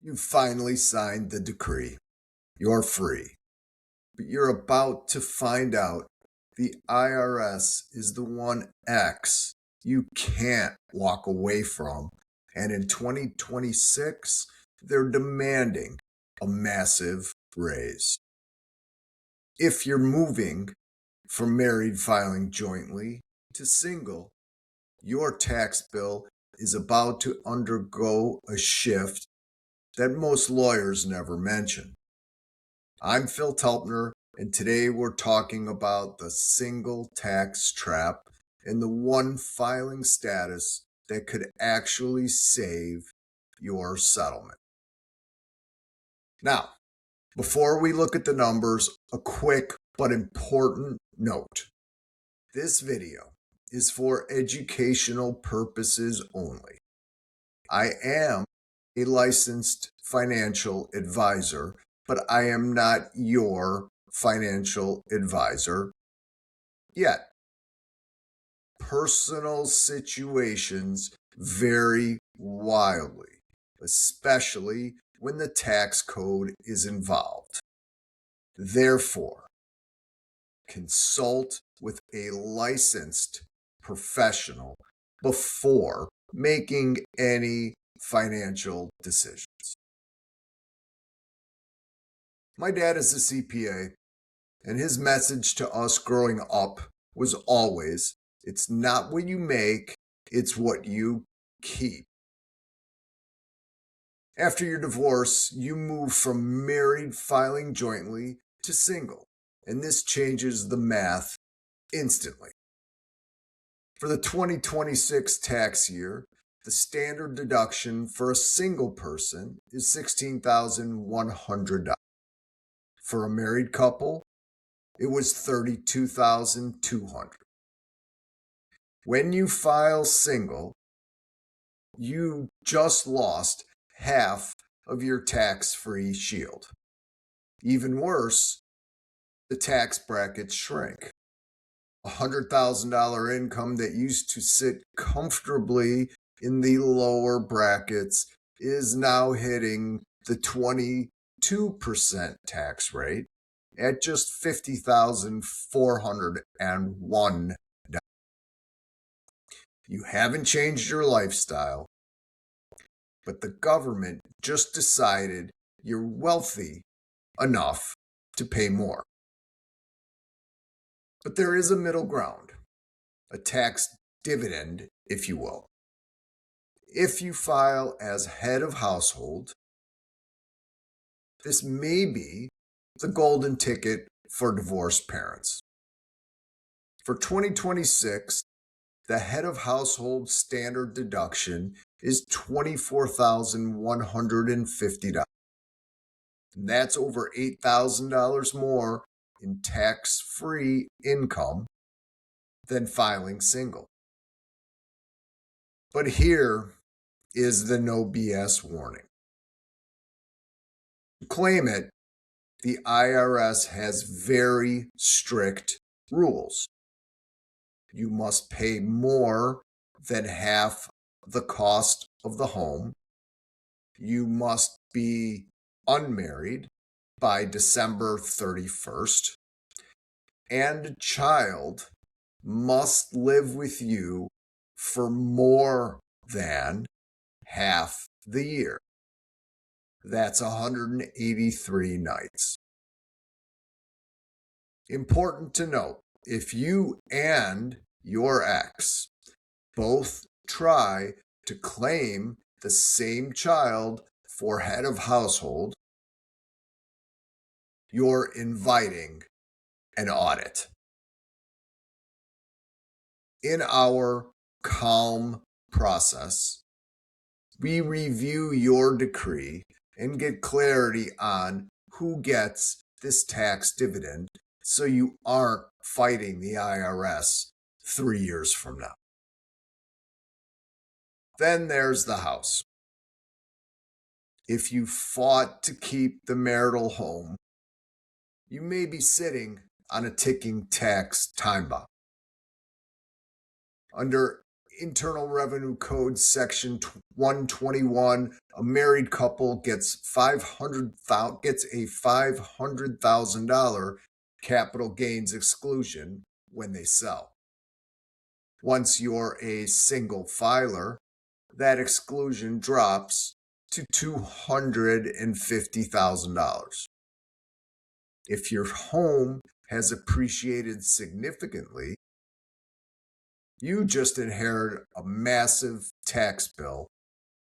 You finally signed the decree. You're free. But you're about to find out the IRS is the one X you can't walk away from. And in 2026, they're demanding a massive raise. If you're moving from married filing jointly to single, your tax bill is about to undergo a shift that most lawyers never mention. I'm Phil Telpner, and today we're talking about the single tax trap and the one filing status that could actually save your settlement. Now, before we look at the numbers, a quick but important note. This video is for educational purposes only. I am a licensed financial advisor, but I am not your financial advisor yet. Personal situations vary wildly, especially when the tax code is involved. Therefore, consult with a licensed professional before making any financial decisions. My dad is a CPA, and his message to us growing up was always, it's not what you make, it's what you keep. After your divorce, you move from married filing jointly to single, and this changes the math instantly. For the 2026 tax year, the standard deduction for a single person is $16,100. For a married couple, it was $32,200. When you file single, you just lost half of your tax-free shield. Even worse, the tax brackets shrink. A $100,000 income that used to sit comfortably in the lower brackets is now hitting the 22% tax rate at just $50,401. You haven't changed your lifestyle, but the government just decided you're wealthy enough to pay more. But there is a middle ground, a tax dividend, if you will. If you file as head of household, this may be the golden ticket for divorced parents. For 2026, the head of household standard deduction is $24,150. That's over $8,000 more in tax-free income than filing single. But here is the no BS warning. To claim it, the IRS has very strict rules. You must pay more than half the cost of the home. You must be unmarried by December 31st. And a child must live with you for more than half the year. That's 183 nights. Important to note, if you and your ex both try to claim the same child for head of household, you're inviting an audit. In our C.A.L.M process, we review your decree and get clarity on who gets this tax dividend so you aren't fighting the IRS 3 years from now. Then there's the house. If you fought to keep the marital home, you may be sitting on a ticking tax time bomb. Under Internal Revenue Code Section 121, a married couple gets a $500,000 capital gains exclusion when they sell. Once you're a single filer, that exclusion drops to $250,000. If your home has appreciated significantly, you just inherit a massive tax bill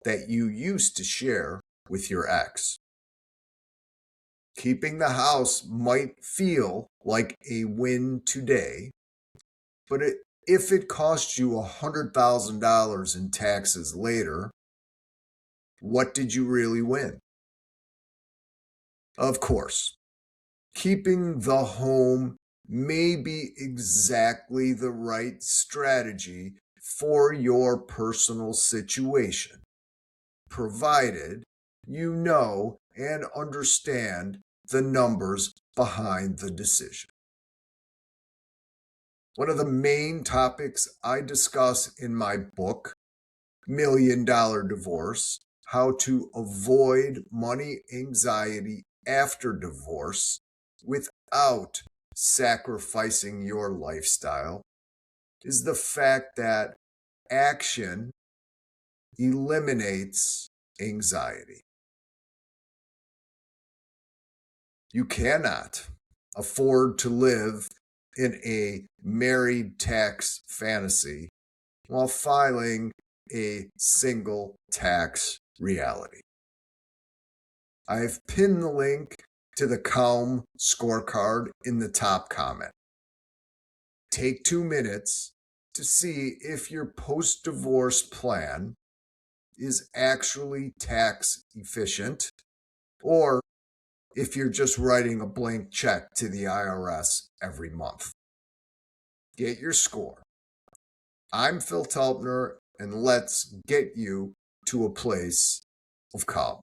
that you used to share with your ex. Keeping the house might feel like a win today, but if it costs you $100,000 in taxes later, what did you really win? Of course, keeping the home may be exactly the right strategy for your personal situation, provided you know and understand the numbers behind the decision. One of the main topics I discuss in my book, $1 Million Divorce: How to Avoid Money Anxiety After Divorce Without Sacrificing Your Lifestyle, is the fact that action eliminates anxiety. You cannot afford to live in a married tax fantasy while filing a single tax reality. I've pinned the link to the C.A.L.M scorecard in the top comment. Take 2 minutes to see if your post-divorce plan is actually tax efficient, or if you're just writing a blank check to the IRS every month. Get your score. I'm Phil Telpner, and let's get you to a place of calm.